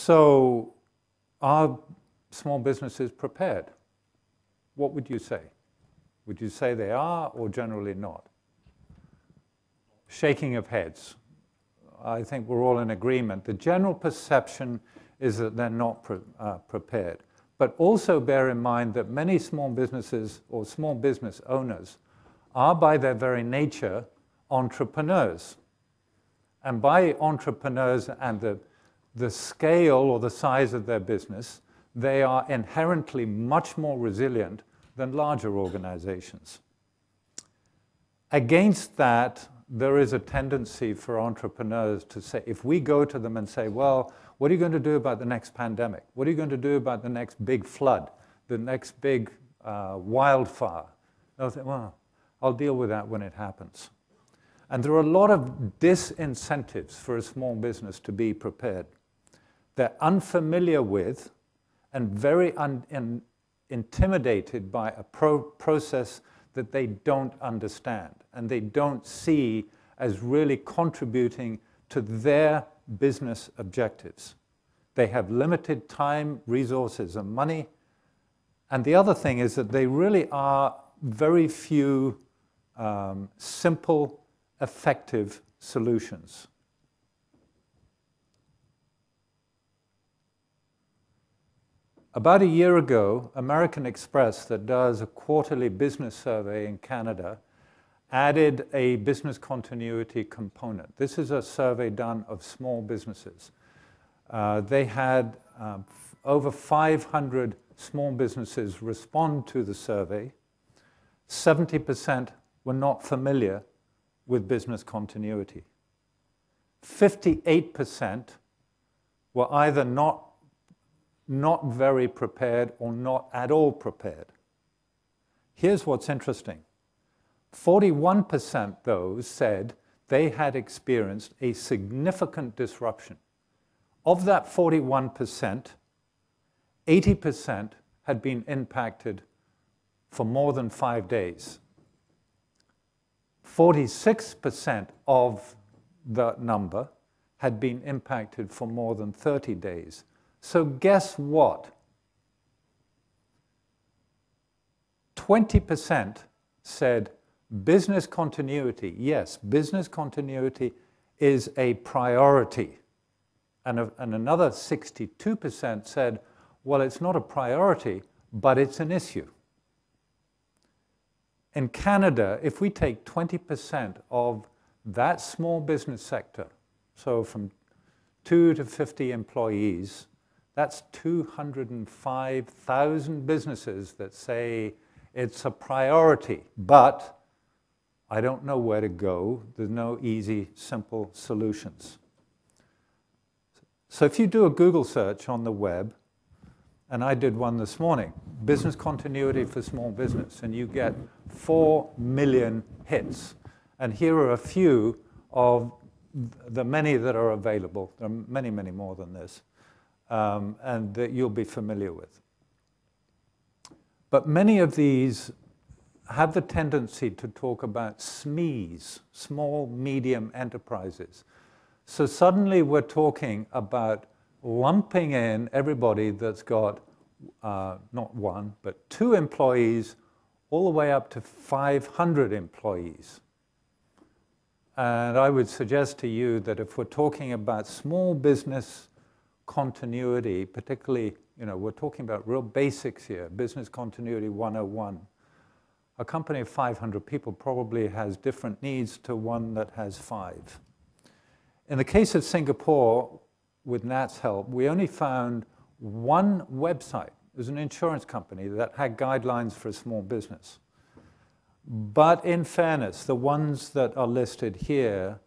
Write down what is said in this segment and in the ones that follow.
So are small businesses prepared? What would you say? Would you say they are or generally not? Shaking of heads. I think we're all in agreement. The general perception is that they're not prepared. But also bear in mind that many small businesses or small business owners are by their very nature entrepreneurs. And by entrepreneurs and the scale or the size of their business, they are inherently much more resilient than larger organizations. Against that, there is a tendency for entrepreneurs to say, if we go to them and say, well, what are you going to do about the next pandemic? What are you going to do about the next big flood, the next big wildfire? They'll say, well, I'll deal with that when it happens. And there are a lot of disincentives for a small business to be prepared. They're unfamiliar with and very intimidated by a process that they don't understand and they don't see as really contributing to their business objectives. They have limited time, resources, and money. And the other thing is that they really are very few simple, effective solutions. About a year ago, American Express, that does a quarterly business survey in Canada, added a business continuity component. This is a survey done of small businesses. They had over 500 small businesses respond to the survey. 70% were not familiar with business continuity. 58% were either not very prepared or not at all prepared. Here's what's interesting. 41% though said they had experienced a significant disruption. Of that 41%, 80% had been impacted for more than 5 days. 46% of that number had been impacted for more than 30 days. So guess what? 20% said business continuity. Yes, business continuity is a priority. And another 62% said, well, it's not a priority, but it's an issue. In Canada, if we take 20% of that small business sector, so from 2 to 50 employees, that's 205,000 businesses that say it's a priority, but I don't know where to go. There's no easy, simple solutions. So if you do a Google search on the web, and I did one this morning, business continuity for small business, and you get 4 million hits. And here are a few of the many that are available. There are many, many more than this. And that you'll be familiar with. But many of these have the tendency to talk about SMEs, small, medium enterprises. So suddenly we're talking about lumping in everybody that's got not 1, but 2 employees, all the way up to 500 employees. And I would suggest to you that if we're talking about small business continuity, particularly, we're talking about real basics here, business continuity 101. A company of 500 people probably has different needs to one that has 5. In the case of Singapore, with Nat's help, we only found one website. It was an insurance company that had guidelines for a small business. But in fairness, the ones that are listed here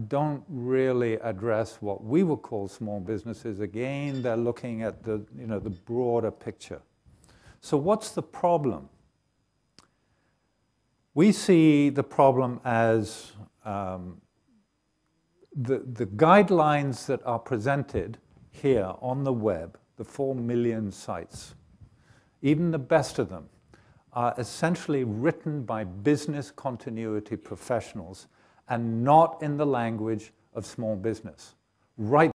don't really address what we would call small businesses. Again, they're looking at the broader picture. So what's the problem? We see the problem as the guidelines that are presented here on the web, the 4 million sites, even the best of them, are essentially written by business continuity professionals and not in the language of small business. Right